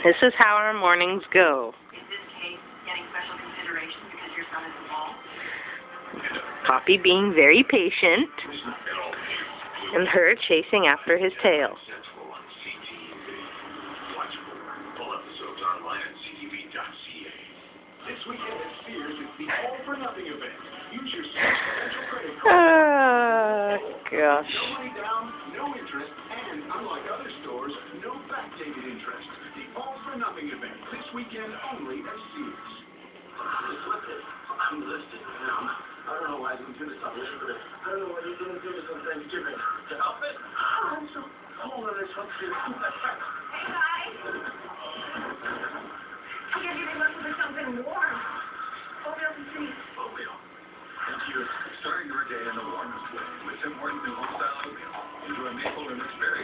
This is how our mornings go. In this case, getting special consideration because your son is involved. Poppy being very patient, and her chasing after his tail. Oh, gosh. No money down, no interest, and unlike other stores, no backdated interest. The All for Nothing event this weekend only at Sears. I'm listed, man. I don't know why I didn't do this on Thanksgiving. I don't know why you didn't do this on Thanksgiving. To help it? I'm so cold on this one. Hey, guys. I guess you've been looking for something warm. Oatmeal and treats. Oatmeal. Thank you. Starting your day in the warmest way with some warm new home style oatmeal. Enjoy maple and asparagus.